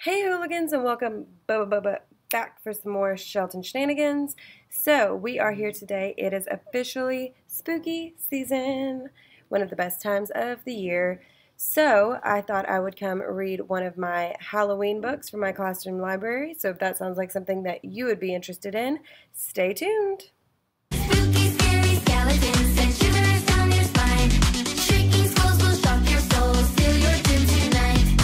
Hey Hooligans, and welcome back for some more Shelton Shenanigans. So we are here today. It is officially spooky season, one of the best times of the year. So I thought I would come read one of my Halloween books from my classroom library. So if that sounds like something that you would be interested in, stay tuned. Spooky, scary skeletons send shivers down your spine. Shrieking skulls will shock your soul, seal your doom tonight.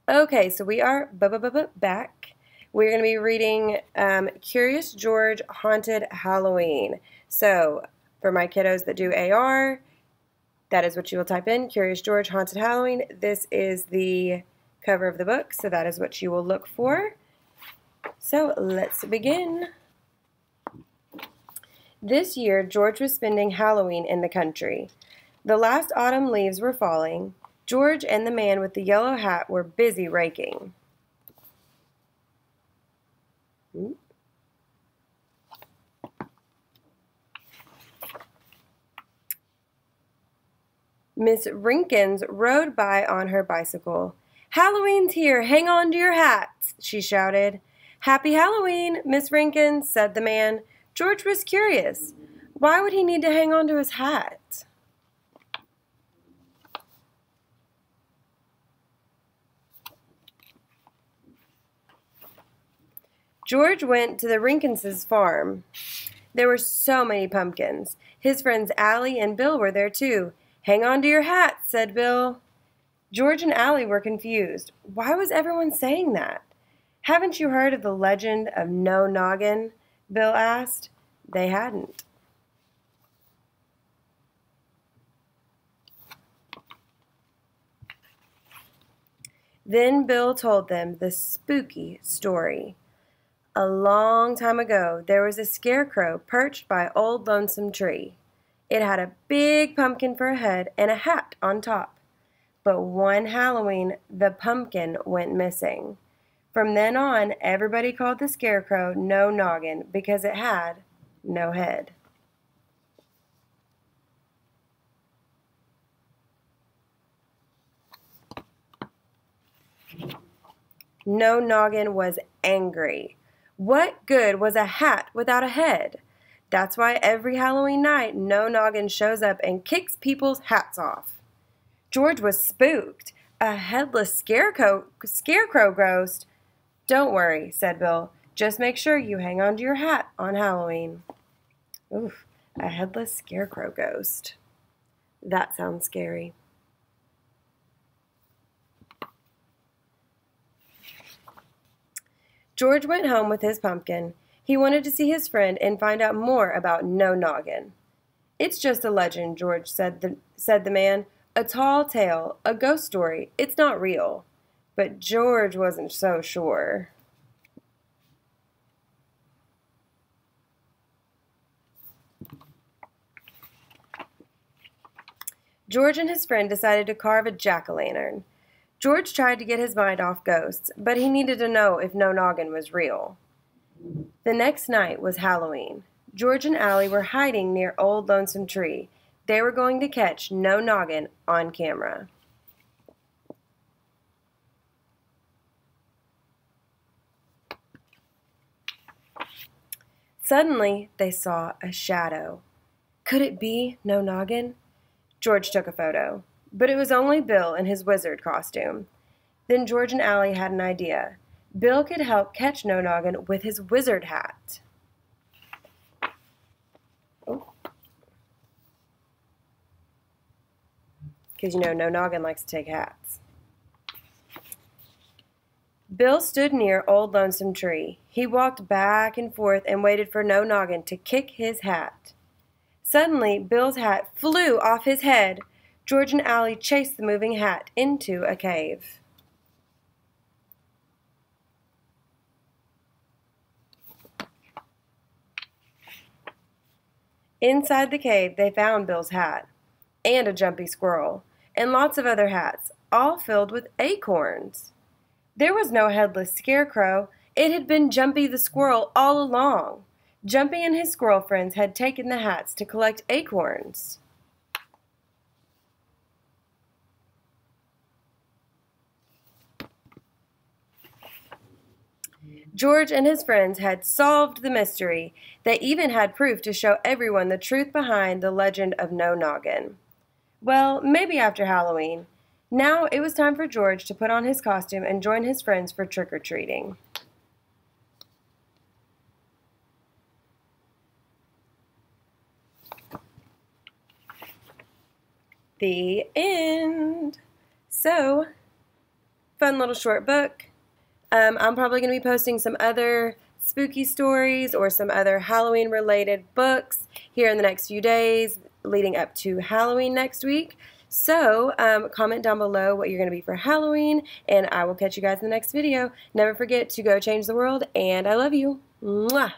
Okay, so we are back. We're going to be reading Curious George Haunted Halloween. So for my kiddos that do AR, that is what you will type in, Curious George Haunted Halloween. This is the cover of the book, so that is what you will look for. So let's begin. This year, George was spending Halloween in the country. The last autumn leaves were falling. George and the man with the yellow hat were busy raking. Miss Rinkins rode by on her bicycle. "Halloween's here! Hang on to your hats!" she shouted. "Happy Halloween, Miss Rinkins," said the man. George was curious. Why would he need to hang on to his hat? George went to the Rinkinses' farm. There were so many pumpkins. His friends Allie and Bill were there too. "Hang on to your hats," said Bill. George and Allie were confused. Why was everyone saying that? "Haven't you heard of the legend of No Noggin?" Bill asked. They hadn't. Then Bill told them the spooky story. A long time ago, there was a scarecrow perched by Old Lonesome Tree. It had a big pumpkin for a head and a hat on top. But one Halloween, the pumpkin went missing. From then on, everybody called the scarecrow No Noggin because it had no head. No Noggin was angry. What good was a hat without a head? That's why every Halloween night, No Noggin shows up and kicks people's hats off. George was spooked. A headless scarecrow ghost. "Don't worry," said Bill. "Just make sure you hang on to your hat on Halloween." Oof, a headless scarecrow ghost. That sounds scary. George went home with his pumpkin. He wanted to see his friend and find out more about No Noggin. "It's just a legend," George said the man. "A tall tale, a ghost story. It's not real." But George wasn't so sure. George and his friend decided to carve a jack-o'-lantern. George tried to get his mind off ghosts, but he needed to know if No Noggin was real. The next night was Halloween. George and Allie were hiding near Old Lonesome Tree. They were going to catch No Noggin on camera. Suddenly, they saw a shadow. Could it be No Noggin? George took a photo, but it was only Bill in his wizard costume. Then George and Allie had an idea. Bill could help catch No Noggin with his wizard hat. Because, No Noggin likes to take hats. Bill stood near Old Lonesome Tree. He walked back and forth and waited for No Noggin to kick his hat. Suddenly, Bill's hat flew off his head. George and Allie chased the moving hat into a cave. Inside the cave, they found Bill's hat, and a jumpy squirrel, and lots of other hats, all filled with acorns. There was no headless scarecrow. It had been Jumpy the squirrel all along. Jumpy and his squirrel friends had taken the hats to collect acorns. George and his friends had solved the mystery. They even had proof to show everyone the truth behind the legend of No Noggin. Well, maybe after Halloween. Now it was time for George to put on his costume and join his friends for trick-or-treating. The end. So, fun little short book. I'm probably going to be posting some other spooky stories or some other Halloween related books here in the next few days leading up to Halloween next week. So comment down below what you're going to be for Halloween, and I will catch you guys in the next video. Never forget to go change the world, and I love you. Mwah!